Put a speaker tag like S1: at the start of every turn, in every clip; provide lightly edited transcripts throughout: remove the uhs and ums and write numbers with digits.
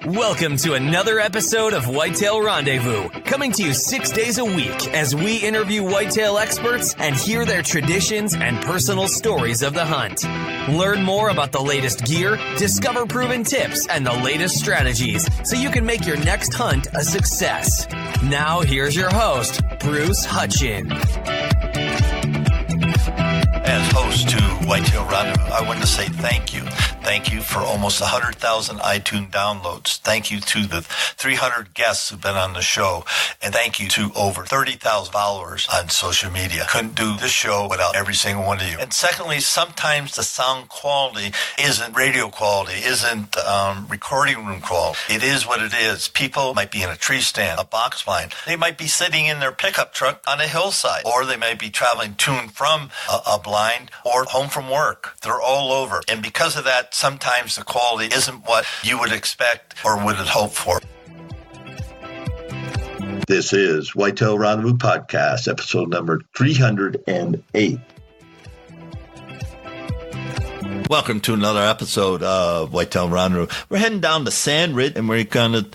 S1: Welcome to another episode of Whitetail Rendezvous, coming to you 6 days a week as we interview whitetail experts and hear their traditions and personal stories of the hunt. Learn more about the latest gear, discover proven tips, and the latest strategies so you can make your next hunt a success. Now, here's your host, Bruce Hutchin.
S2: As host to Whitetail Rendezvous, I want to say thank you. Thank you for almost 100,000 iTunes downloads. Thank you to the 300 guests who've been on the show. And thank you to over 30,000 followers on social media. Couldn't do this show without every single one of you. And secondly, sometimes the sound quality isn't radio quality, isn't recording room quality. It is what it is. People might be in a tree stand, a box blind. They might be sitting in their pickup truck on a hillside, or they might be traveling to and from a blind or home from work. They're all over. And because of that, sometimes the quality isn't what you would expect or would have hoped for.
S3: This is Whitetail Rendezvous Podcast, episode number 308.
S2: Welcome to another episode of Whitetail Rendezvous. We're heading down to Sandridge, and we're going to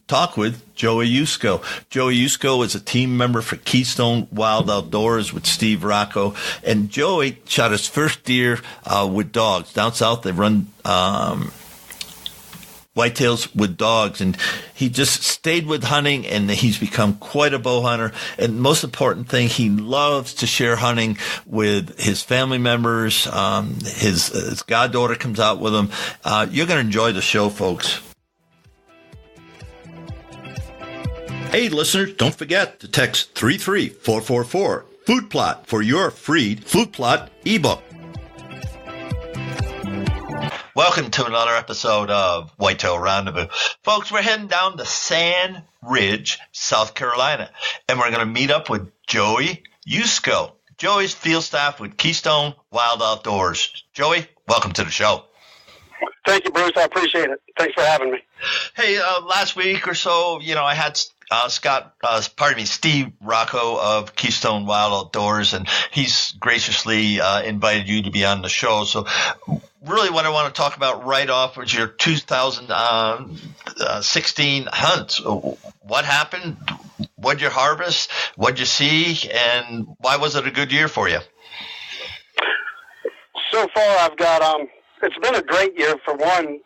S2: talk with Joey Yusko. Joey Yusko is a team member for Keystone Wild Outdoors with Steve Rocco. And Joey shot his first deer with dogs. Down south, they run whitetails with dogs. And he just stayed with hunting, and he's become quite a bow hunter. And most important thing, he loves to share hunting with his family members. His goddaughter comes out with him. You're going to enjoy the show, folks. Hey, listeners, don't forget to text 33444 Food Plot for your free Food Plot ebook. Welcome to another episode of Whitetail Rendezvous. Folks, we're heading down to Sandridge, South Carolina, and we're going to meet up with Joey Yusko. Joey's field staff with Keystone Wild Outdoors. Joey, welcome to the show.
S4: Thank you, Bruce. I appreciate it. Thanks for having me.
S2: Hey, last week or so, I had Steve Rocco of Keystone Wild Outdoors, and he's graciously invited you to be on the show. So really what I want to talk about right off was your 2016 hunt. What happened? What'd you harvest? What'd you see? And why was it a good year for you?
S4: So far, I've got it's been a great year, for one,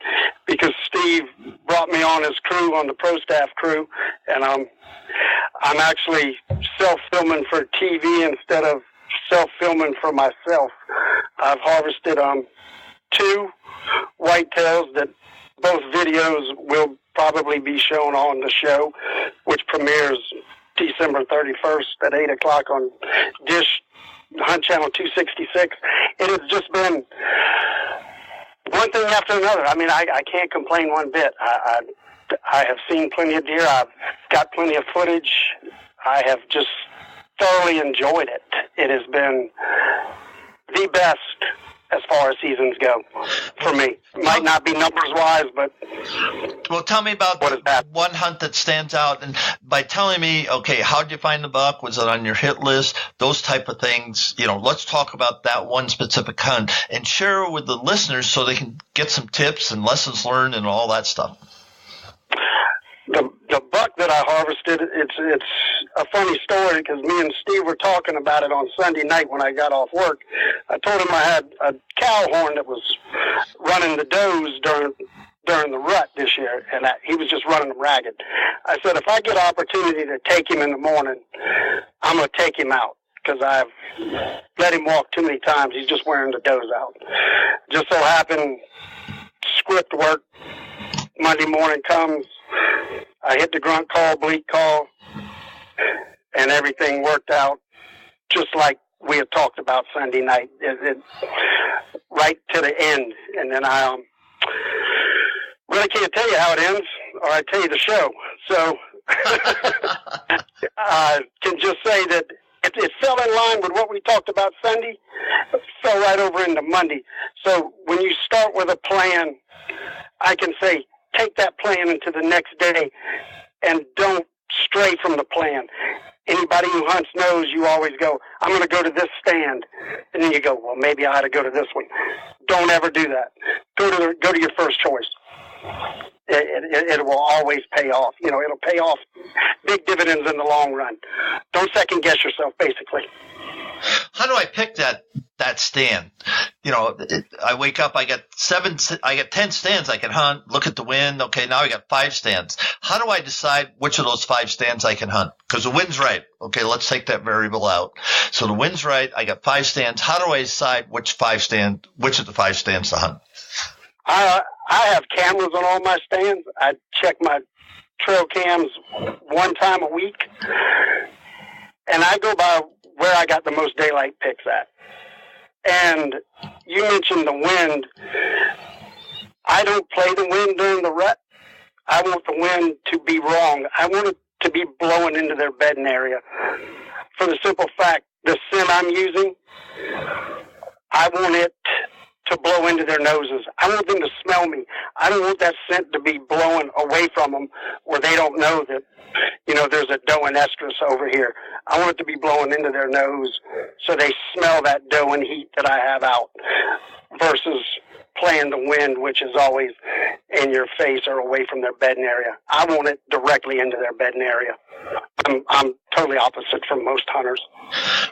S4: because Steve brought me on his crew, on the pro staff crew, and I'm actually self-filming for TV instead of self-filming for myself. I've harvested 2 whitetails that both videos will probably be shown on the show, which premieres December 31st at 8 o'clock on Dish Hunt Channel 266. It has just been one thing after another. I mean, I can't complain one bit. I have seen plenty of deer. I've got plenty of footage. I have just thoroughly enjoyed it. It has been the best as far as seasons go for me. Might not be numbers-wise, but...
S2: Well, tell me about one hunt that stands out. And by telling me, okay, how did you find the buck? Was it on your hit list? Those type of things. Let's talk about that one specific hunt and share with the listeners so they can get some tips and lessons learned and all that stuff.
S4: The buck that I harvested, it's a funny story because me and Steve were talking about it on Sunday night when I got off work. I told him I had a cow horn that was running the does during the rut this year, and he was just running them ragged. I said, if I get an opportunity to take him in the morning, I'm going to take him out because I've let him walk too many times. He's just wearing the does out. Just so happened, script work, Monday morning comes, I hit the grunt call, bleat call, and everything worked out just like we had talked about Sunday night, it right to the end. And then I really can't tell you how it ends, or I tell you the show. So I can just say that it fell in line with what we talked about Sunday. It fell right over into Monday. So when you start with a plan, I can say, take that plan into the next day and don't stray from the plan. Anybody who hunts knows you always go, I'm going to go to this stand. And then you go, well, maybe I ought to go to this one. Don't ever do that. Go to your first choice. it will always pay off. It'll pay off big dividends in the long run. Don't second guess yourself, basically.
S2: How do I pick that stand? I wake up, I get 10 stands I can hunt, look at the wind. Okay, now I got 5 stands. How do I decide which of those 5 stands I can hunt? Because the wind's right. Okay, let's take that variable out. So the wind's right. I got 5 stands. How do I decide which of the 5 stands to hunt?
S4: I have cameras on all my stands. I check my trail cams 1 time a week, and I go by where I got the most daylight picks at. And you mentioned the wind. I don't play the wind during the rut. I want the wind to be wrong. I want it to be blowing into their bedding area. For the simple fact, the scent I'm using, I want it to blow into their noses. I want them to smell me. I don't want that scent to be blowing away from them where they don't know that, there's a doe and estrus over here. I want it to be blowing into their nose so they smell that doe and heat that I have out versus playing the wind, which is always in your face or away from their bedding area. I want it directly into their bedding area. I'm totally opposite from most hunters.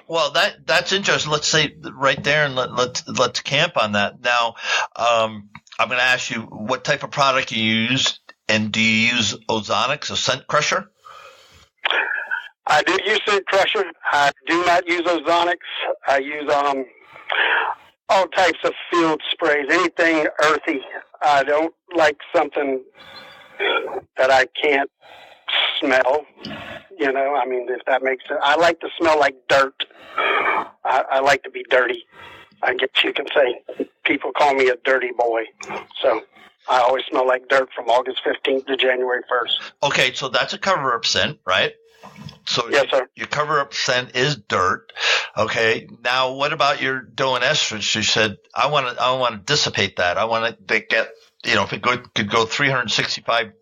S2: Well, that's interesting. Let's say right there, and let's camp on that. Now, I'm going to ask you what type of product you use, and do you use ozonics, a scent crusher?
S4: I do use scent crusher. I do not use ozonics. I use all types of field sprays, anything earthy. I don't like something that I can't smell. If that makes sense. I like to smell like dirt. I like to be dirty. I guess you can say people call me a dirty boy. So I always smell like dirt from August 15th to January 1st.
S2: Okay, so that's a cover-up scent, right? So
S4: yes, sir. Your
S2: cover-up scent is dirt. Okay. Now, what about your doe and estrus? You said I want to dissipate that. I want to get if it could go 365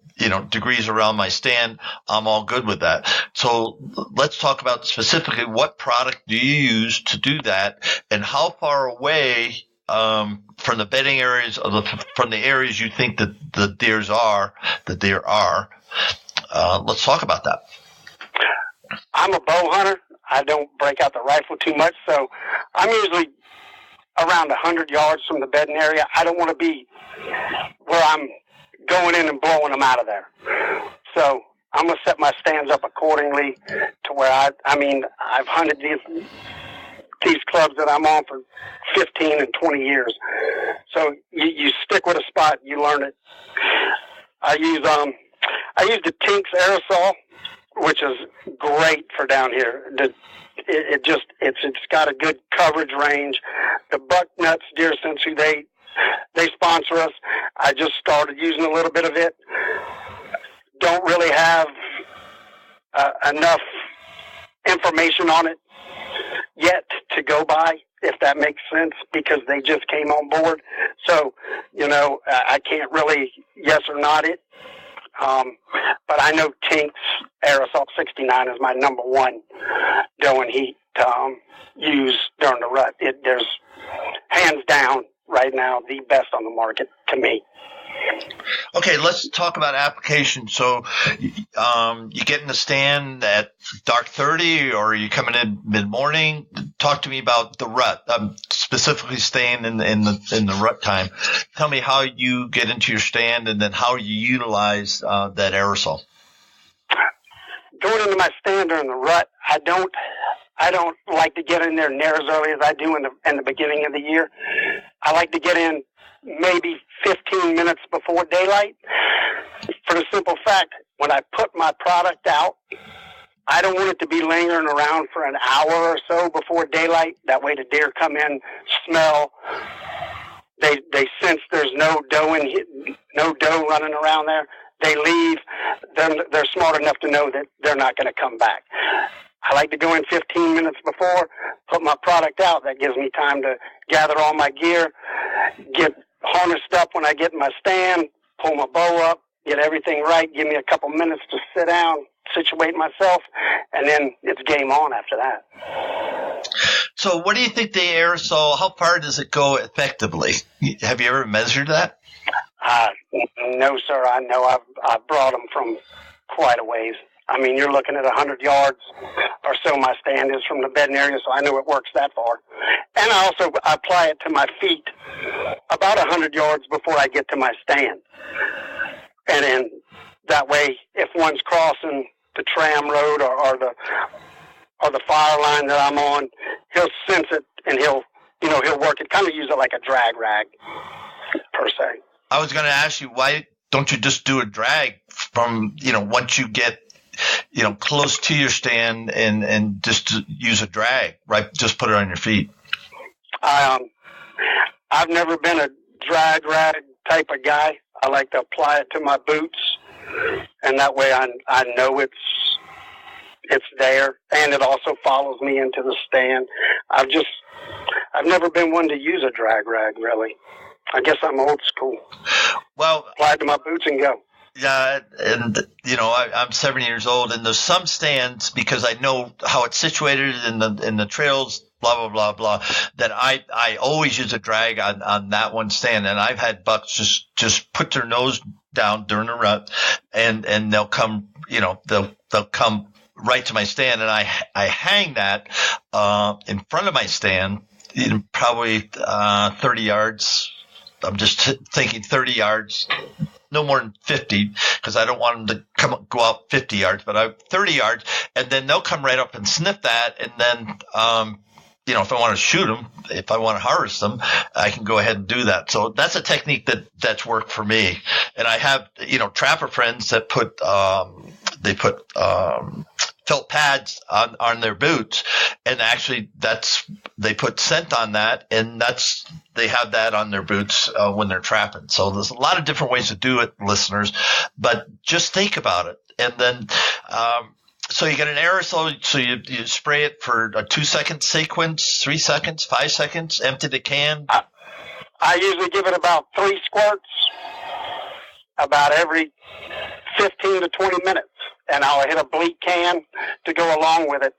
S2: degrees around my stand, I'm all good with that. So let's talk about specifically what product do you use to do that, and how far away from the bedding areas from the areas you think that the deer are. Let's talk about that.
S4: I'm a bow hunter. I don't break out the rifle too much, so I'm usually around 100 yards from the bedding area. I don't want to be where I'm going in and blowing them out of there. So I'm going to set my stands up accordingly to where I've hunted these clubs that I'm on for 15 and 20 years. So you stick with a spot, you learn it. I use the Tinks aerosol, which is great for down here. It's got a good coverage range. The Bucknuts Deer Sense, who they sponsor us. I just started using a little bit of it. Don't really have enough information on it yet to go by, if that makes sense, because they just came on board. So, I can't really yes or not it. But I know Tinks Aerosol 69 is my number one doe and heat to use during the rut. There's hands down right now the best on the market to me.
S2: Okay, let's talk about application. So you get in the stand at dark 30, or are you coming in mid-morning? Talk to me about the rut. I'm specifically staying in the rut time. Tell me how you get into your stand, and then how you utilize that aerosol.
S4: Going into my stand during the rut, I don't like to get in there near as early as I do in the beginning of the year. I like to get in maybe 15 minutes before daylight, for the simple fact, when I put my product out, I don't want it to be lingering around for an hour or so before daylight. That way the deer come in, smell, they sense there's no doe running around there. They leave. They're smart enough to know that they're not going to come back. I like to go in 15 minutes before, put my product out. That gives me time to gather all my gear, get harnessed up when I get in my stand, pull my bow up, get everything right, give me a couple minutes to sit down, situate myself, and then it's game on after that.
S2: So what do you think the aerosol, how far does it go effectively? Have you ever measured that?
S4: No, sir. I know I've brought them from quite a ways. I mean, you're looking at 100 yards or so my stand is from the bedding area, so I know it works that far. And I also apply it to my feet about 100 yards before I get to my stand. And then that way, if one's crossing the tram road or the fire line that I'm on, he'll sense it and he'll work it, kind of use it like a drag rag per se.
S2: I was going to ask you, why don't you just do a drag from, once you get, close to your stand and just use a drag, right? Just put it on your feet.
S4: I've never been a drag rag type of guy. I like to apply it to my boots, and that way I know it's there, and it also follows me into the stand. I've never been one to use a drag rag, really. I guess I'm old school.
S2: Well,
S4: apply it to my boots and go.
S2: Yeah, and I'm 70 years old, and there's some stands, because I know how it's situated in the trails, blah blah blah blah, that I always use a drag on that one stand, and I've had bucks just put their nose down during the rut, and they'll come they'll come right to my stand, and I hang that in front of my stand, probably 30 yards. I'm just thinking 30 yards. No more than 50, because I don't want them to go out 50 yards, but 30 yards, and then they'll come right up and sniff that, and then, if I want to shoot them, if I want to harvest them, I can go ahead and do that. So that's a technique that's worked for me. And I have, trapper friends that put felt pads on their boots, and actually they put scent on that, and they have that on their boots when they're trapping. So there's a lot of different ways to do it, listeners, but just think about it. And then so you get an aerosol, so you spray it for a 2-second sequence, 3 seconds, 5 seconds, empty the can.
S4: I usually give it about 3 squirts about every 15 to 20 minutes. And I'll hit a bleak can to go along with it.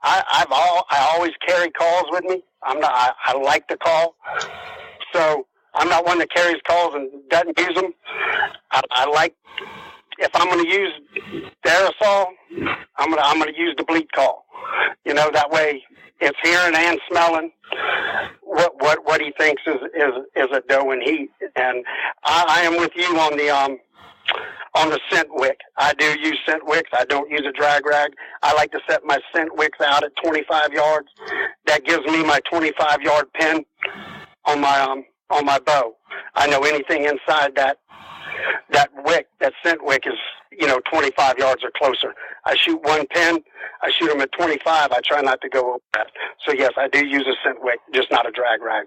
S4: I always carry calls with me. I like to call. So I'm not one that carries calls and doesn't use them. I like, if I'm going to use the aerosol, I'm going to use the bleak call. That way it's hearing and smelling what he thinks is a doe in heat. And I am with you on the scent wick. I do use scent wicks. I don't use a drag rag. I like to set my scent wicks out at 25 yards. That gives me my 25-yard pin on my bow. I know anything inside that wick, that scent wick is 25 yards or closer. I shoot one pin. I shoot them at 25. I try not to go over that. So yes, I do use a scent wick, just not a drag rag.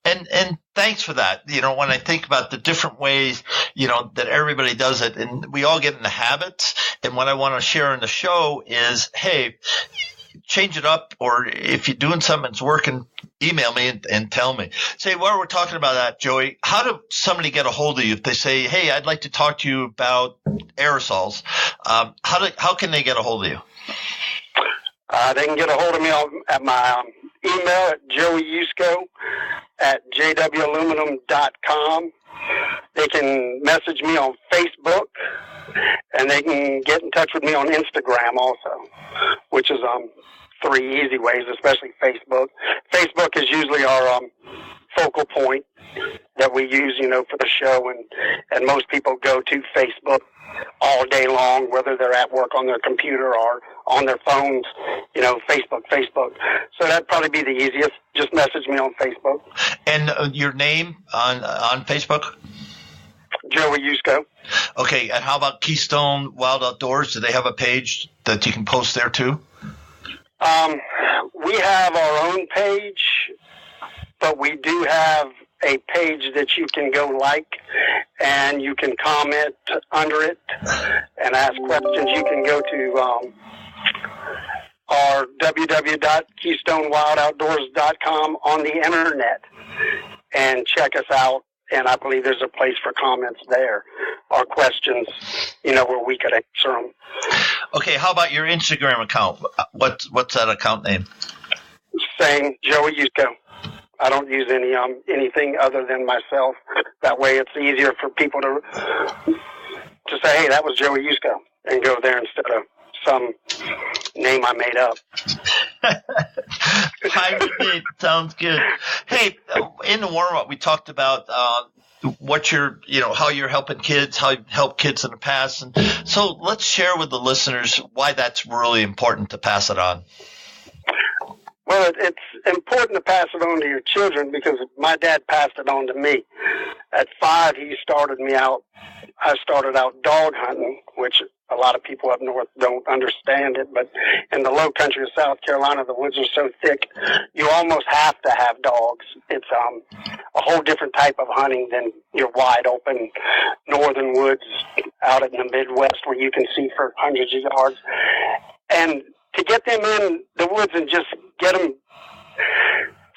S2: And thanks for that. When I think about the different ways, that everybody does it, and we all get in the habits. And what I want to share in the show is, hey, change it up, or if you're doing something that's working, email me and tell me. Say, while we're talking about that, Joey, how do somebody get a hold of you if they say, hey, I'd like to talk to you about aerosols? How can they get a hold of you?
S4: They can get a hold of me at my email at Joey Yusko at jwaluminum.com. They can message me on Facebook, and they can get in touch with me on Instagram also, which is 3 easy ways, especially Facebook. Facebook is usually our focal point that we use, for the show, and most people go to Facebook all day long, whether they're at work on their computer or on their phones, Facebook. So that'd probably be the easiest. Just message me on Facebook.
S2: And your name on Facebook?
S4: Joey Yusko.
S2: Okay, and how about Keystone Wild Outdoors? Do they have a page that you can post there too?
S4: We have our own page, but we do have a page that you can go like, and you can comment under it and ask questions. You can go to our www.keystonewildoutdoors.com on the internet and check us out. And I believe there's a place for comments there or questions, where we could answer them.
S2: Okay, how about your Instagram account? What's that account name?
S4: Same, Joey Yusko. I don't use anything other than myself. That way it's easier for people to say, hey, that was Joey Yusko, and go there instead of some name I made up.
S2: Sounds good. Hey, in the warm-up, we talked about what how you're helping kids, how you've helped kids in the past. And so let's share with the listeners why that's really important to pass it on.
S4: Well, it's important to pass it on to your children because my dad passed it on to me. At 5, he started me out. I started out dog hunting, which a lot of people up north don't understand it, but in the low country of South Carolina, the woods are so thick, you almost have to have dogs. It's a whole different type of hunting than your wide open northern woods out in the Midwest where you can see for hundreds of yards. And to get them in the woods and just get them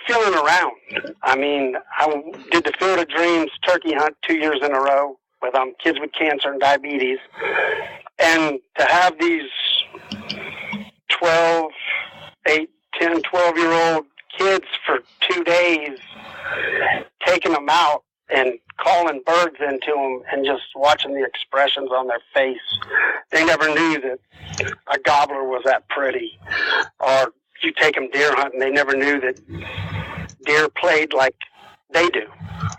S4: feeling around. I mean, I did the Field of Dreams turkey hunt 2 years in a row with kids with cancer and diabetes. And to have these 8, 10, 12-year-old kids for 2 days, taking them out and calling birds into them and just watching the expressions on their face. They never knew that a gobbler was that pretty. Or you take them deer hunting, they never knew that deer played like they do.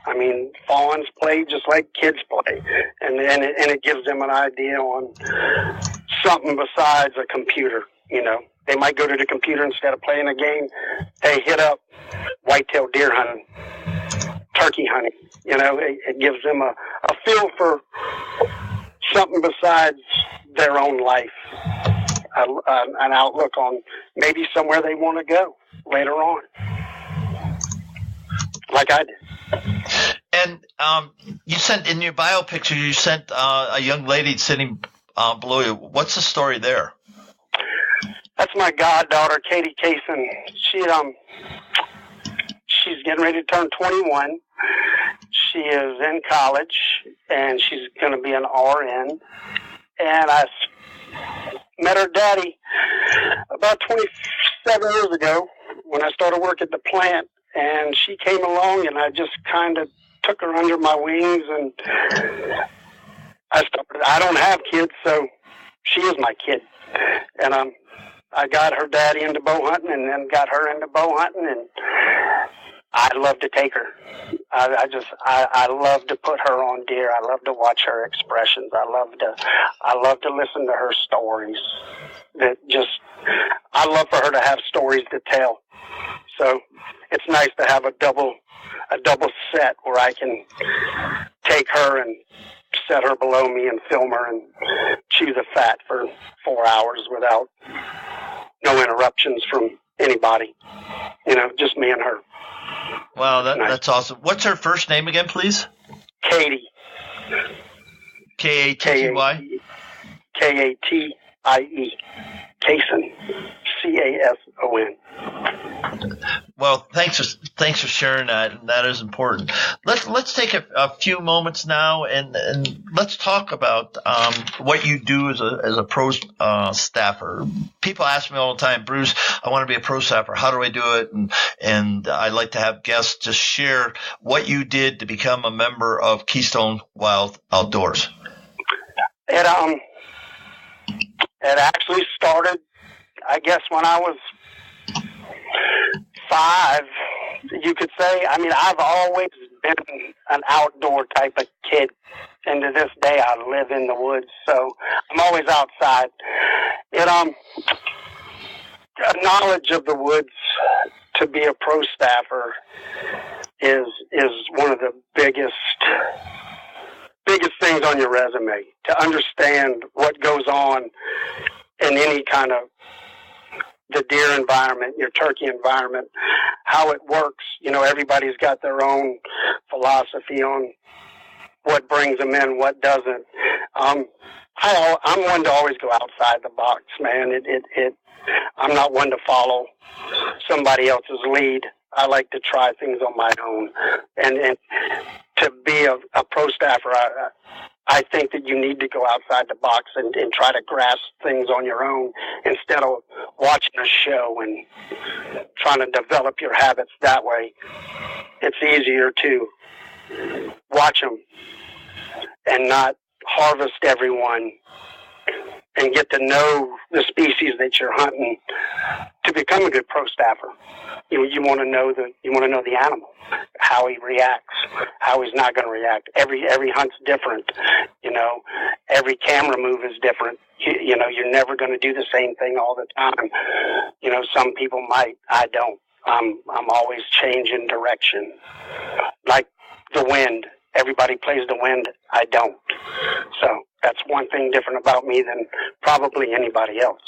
S4: I mean, fawns play just like kids play. And it gives them an idea on something besides a computer, They might go to the computer instead of playing a game. They hit up whitetail deer hunting, turkey hunting. It gives them a feel for something besides their own life, an outlook on maybe somewhere they want to go later on, like I did.
S2: And you sent in your bio picture, you sent a young lady sitting below you. What's the story there?
S4: That's my goddaughter, Katie Kaysen. She's getting ready to turn 21. She is in college, and she's going to be an RN. And I met her daddy about 27 years ago when I started work at the plant. And she came along, and I just kind of took her under my wings, and I don't have kids, so she is my kid. And I got her daddy into bow hunting, and then got her into bow hunting, and I love to take her. I love to put her on deer. I love to watch her expressions. I love to listen to her stories. I love for her to have stories to tell. So it's nice to have a double set where I can take her and set her below me and film her and chew the fat for 4 hours without no interruptions from anybody. Just me and her.
S2: Wow, that's awesome. What's her first name again, please?
S4: Katie.
S2: K-A-T-T-Y?
S4: K-A-T-I-E. Kaysen. C-A-S-O-N.
S2: Well, thanks for sharing that, and that is important. Let's take a few moments now, and let's talk about what you do as a pro staffer. People ask me all the time, Bruce, I want to be a pro staffer. How do I do it? And I like to have guests just share what you did to become a member of Keystone Wild Outdoors.
S4: It actually started, I guess, when I was 5, you could say. I mean, I've always been an outdoor type of kid, and to this day I live in the woods, so I'm always outside. A knowledge of the woods to be a pro staffer is one of the biggest things on your resume, to understand what goes on in any kind of the deer environment, your turkey environment, how it works. Everybody's got their own philosophy on what brings them in, what doesn't. I'm one to always go outside the box, man. I'm not one to follow somebody else's lead. I like to try things on my own. And to be a pro staffer, I think that you need to go outside the box and try to grasp things on your own instead of watching a show and trying to develop your habits that way. It's easier to watch them and not harvest everyone and get to know the species that you're hunting to become a good pro staffer. You want to know the animal, how he reacts, how he's not going to react. Every hunt's different. Every camera move is different. You're never going to do the same thing all the time. Some people might. I don't. I'm always changing direction. Like the wind. Everybody plays the wind. I don't. So that's one thing different about me than probably anybody else.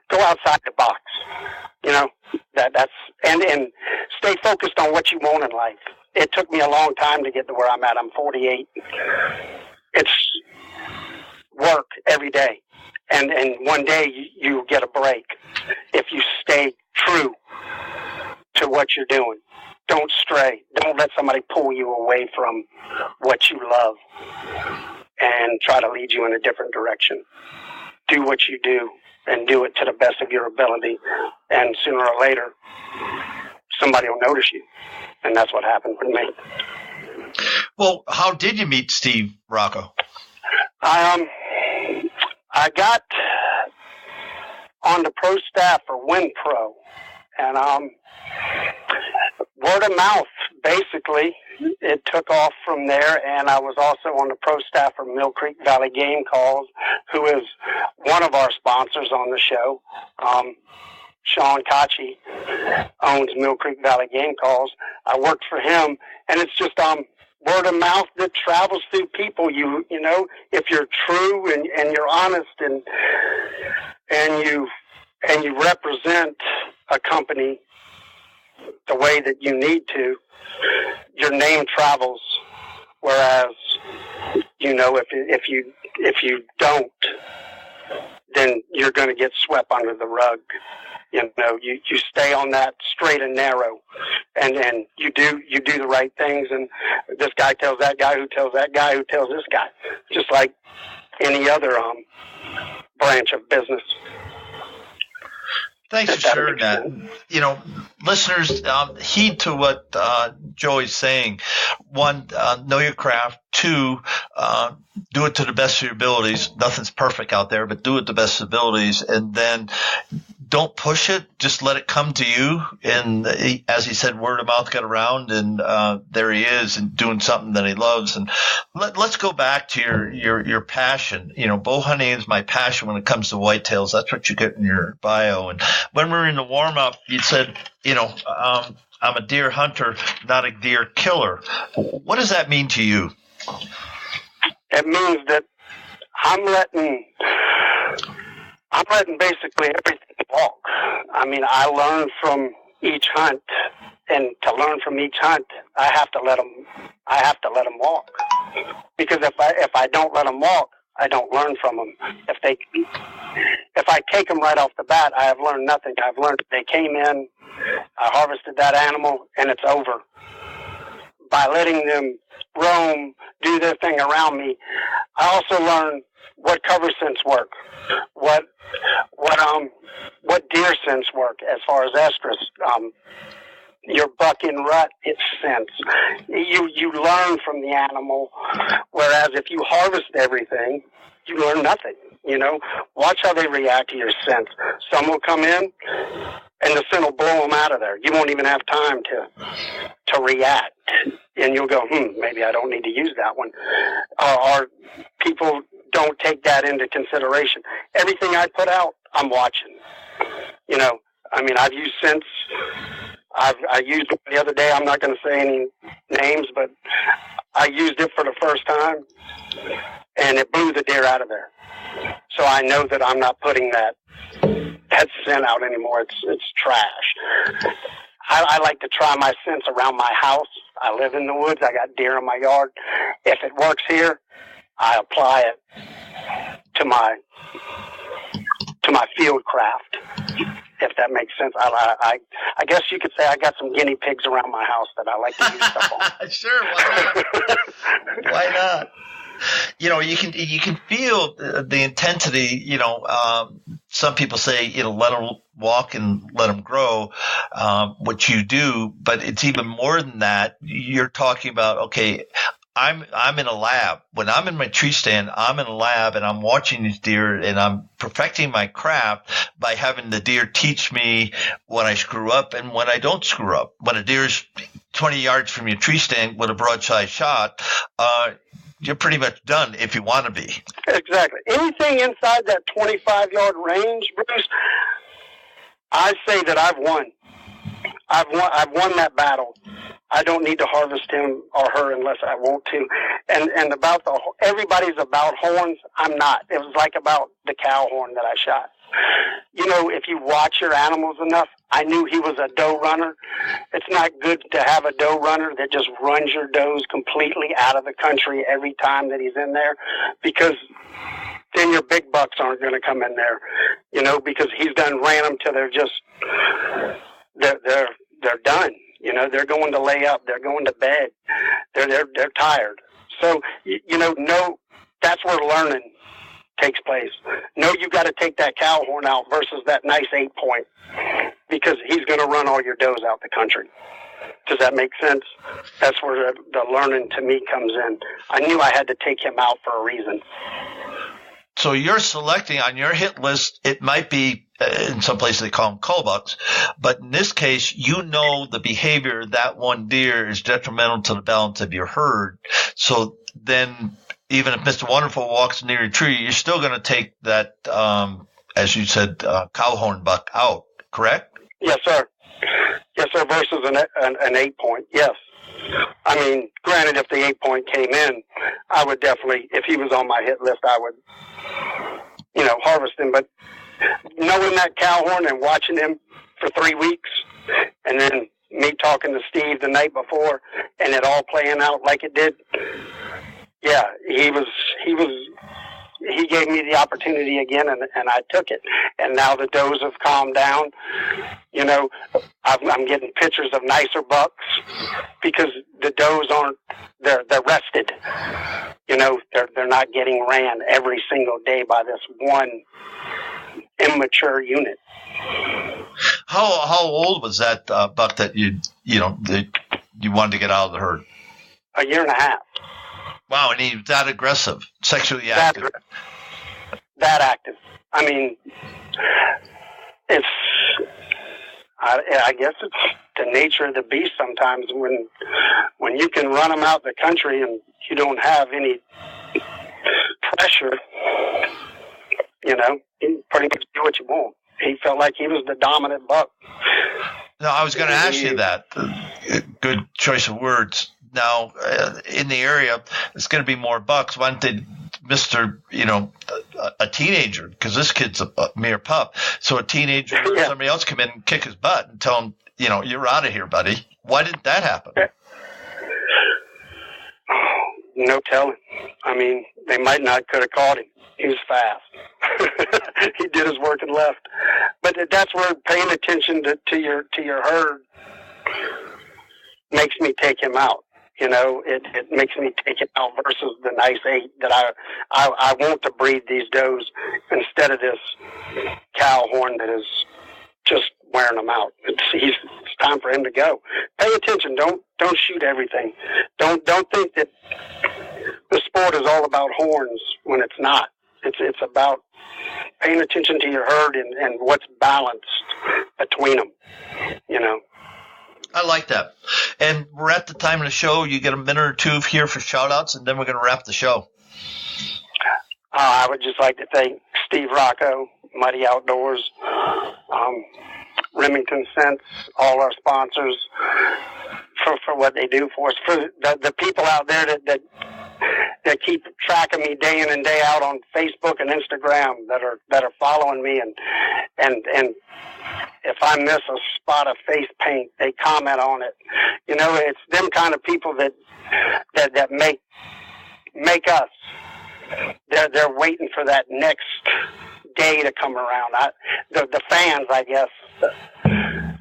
S4: Go outside the box. That's and stay focused on what you want in life. It took me a long time to get to where I'm at. I'm 48. It's work every day. And one day you get a break if you stay true to what you're doing. Don't stray. Don't let somebody pull you away from what you love and try to lead you in a different direction. Do what you do and do it to the best of your ability. And sooner or later, somebody will notice you. And that's what happened with me.
S2: Well, how did you meet Steve Rocco?
S4: I got on the pro staff for Wind Pro, and word of mouth, basically, it took off from there. And I was also on the pro staff for Mill Creek Valley Game Calls, who is one of our sponsors on the show. Sean Kachi owns Mill Creek Valley Game Calls. I worked for him, and it's just word of mouth that travels through people. You know, if you're true and you're honest and you represent a company the way that you need to, your name travels. Whereas, if you don't, then you're going to get swept under the rug. You stay on that straight and narrow, and you do the right things. And this guy tells that guy, who tells that guy, who tells this guy, just like any other branch of business.
S2: Thanks for sharing that. Listeners, heed to what Joey's saying. One, know your craft. Two, do it to the best of your abilities. Nothing's perfect out there, but do it to the best of abilities. And then don't push it. Just let it come to you. And as he said, word of mouth got around, and there he is, and doing something that he loves. And let's go back to your passion. Bow hunting is my passion when it comes to whitetails. That's what you get in your bio. And when we were in the warm up, you said, I'm a deer hunter, not a deer killer. What does that mean to you?
S4: It means that I'm letting basically everything walk. I mean, I learn from each hunt, and to learn from each hunt, I have to let them walk. Because if I don't let them walk, I don't learn from them. If I take them right off the bat, I have learned nothing. I've learned they came in, I harvested that animal, and it's over. By letting them roam, do their thing around me, I also learn what cover scents work, what deer scents work as far as estrus. Your buck in rut, it scents. You learn from the animal, whereas if you harvest everything, you learn nothing. Watch how they react to your scents. Some will come in, and the scent will blow them out of there. You won't even have time to react, and you'll go, maybe I don't need to use that one. Or people don't take that into consideration. Everything I put out, I'm watching. I've used scents. I used it the other day. I'm not going to say any names, but I used it for the first time, and it blew the deer out of there. So I know that I'm not putting that scent out anymore. It's trash. I like to try my scents around my house. I live in the woods. I got deer in my yard. If it works here, I apply it to my field craft, if that makes sense. I guess you could say I got some guinea pigs around my house that I like to use stuff on.
S2: Sure, why not? Why not? You can feel the intensity. Some people say, let them walk and let them grow, what you do, but it's even more than that. You're talking about, okay, I'm in a lab. When I'm in my tree stand, I'm in a lab and I'm watching these deer and I'm perfecting my craft by having the deer teach me when I screw up and when I don't screw up. When a deer's 20 yards from your tree stand with a broadside shot, you're pretty much done if you want to be.
S4: Exactly. Anything inside that 25-yard range, Bruce, I say that I've won. I've won that battle. I don't need to harvest him or her unless I want to. And about everybody's about horns. I'm not. It was like about the cow horn that I shot. If you watch your animals enough, I knew he was a doe runner. It's not good to have a doe runner that just runs your does completely out of the country every time that he's in there, because then your big bucks aren't going to come in there, because he's done ran them till they're just, they're done. They're going to lay up. They're going to bed. They're tired. So, no, that's where learning takes place. No, you got to take that cow horn out versus that nice 8-point, because he's going to run all your does out the country. Does that make sense? That's where the learning to me comes in. I knew I had to take him out for a reason.
S2: So you're selecting on your hit list, it might be, in some places they call them cullbucks, but in this case, the behavior that one deer is detrimental to the balance of your herd. So then even if Mr. Wonderful walks near your tree, you're still going to take that, as you said, cow horn buck out, correct?
S4: Yes, sir. Yes, sir, versus an 8-point, yes. I mean, granted, if the 8-point came in, I would definitely, if he was on my hit list, I would, harvest him. But knowing that cow horn and watching him for 3 weeks, and then me talking to Steve the night before, and it all playing out like it did, yeah, he gave me the opportunity again, and I took it. And now the does have calmed down. I'm getting pictures of nicer bucks because the does they're rested. They're not getting ran every single day by this one immature unit.
S2: How old was that buck that you wanted to get out of the herd?
S4: A year and a half.
S2: Wow, and he was that aggressive, sexually active.
S4: That active. I mean, I guess it's the nature of the beast sometimes when you can run them out the country and you don't have any pressure, you pretty much do what you want. He felt like he was the dominant buck.
S2: No, I was going to ask you that. Good choice of words. Now, in the area, it's going to be more bucks. Why don't they, a teenager, because this kid's a mere pup. So a teenager or somebody else come in and kick his butt and tell him, you're out of here, buddy. Why didn't that happen?
S4: No telling. I mean, they might not could have caught him. He was fast. He did his work and left. But that's where paying attention to your herd makes me take him out. It makes me take it out versus the nice 8 that I want to breed these does instead of this cow horn that is just wearing them out. It's time for him to go. Pay attention. Don't shoot everything. Don't think that the sport is all about horns when it's not. It's about paying attention to your herd and what's balanced between them.
S2: I like that. And we're at the time of the show. You get a minute or two here for shout-outs, and then we're going to wrap the show.
S4: I would just like to thank Steve Rocco, Muddy Outdoors, Remington Scents, all our sponsors for what they do for us. For the people out there that keep track of me day in and day out on Facebook and Instagram that are following me and if I miss a spot of face paint, they comment on it. It's them kind of people that make us. They're waiting for that next day to come around. The fans, I guess,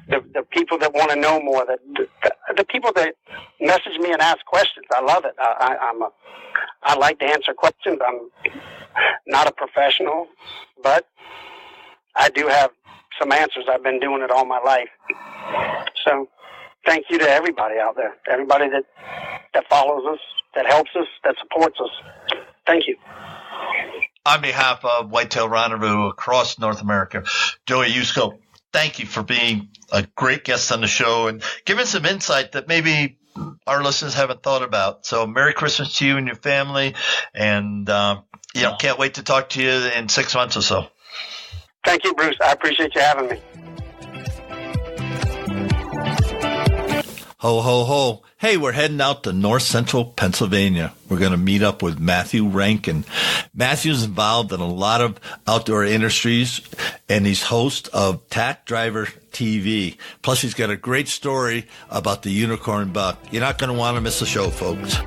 S4: the people that want to know more, the people that message me and ask questions. I love it. I like to answer questions. I'm not a professional, but I do have some answers. I've been doing it all my life. So thank you to everybody out there, everybody that follows us, that helps us, that supports us. Thank you.
S2: On behalf of Whitetail Rendezvous across North America, Joey Yusko, thank you for being a great guest on the show and giving some insight that maybe our listeners haven't thought about. So Merry Christmas to you and your family, and can't wait to talk to you in 6 months or so.
S4: Thank you, Bruce. I appreciate you having me.
S3: Ho, ho, ho. Hey, we're heading out to north central Pennsylvania. We're going to meet up with Matthew Rankin. Matthew's involved in a lot of outdoor industries, and he's host of Tack Driver TV. Plus, he's got a great story about the unicorn buck. You're not going to want to miss the show, folks.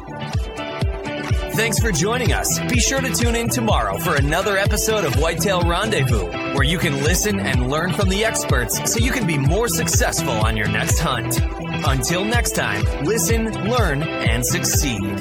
S1: Thanks for joining us. Be sure to tune in tomorrow for another episode of Whitetail Rendezvous, where you can listen and learn from the experts so you can be more successful on your next hunt. Until next time, listen, learn, and succeed.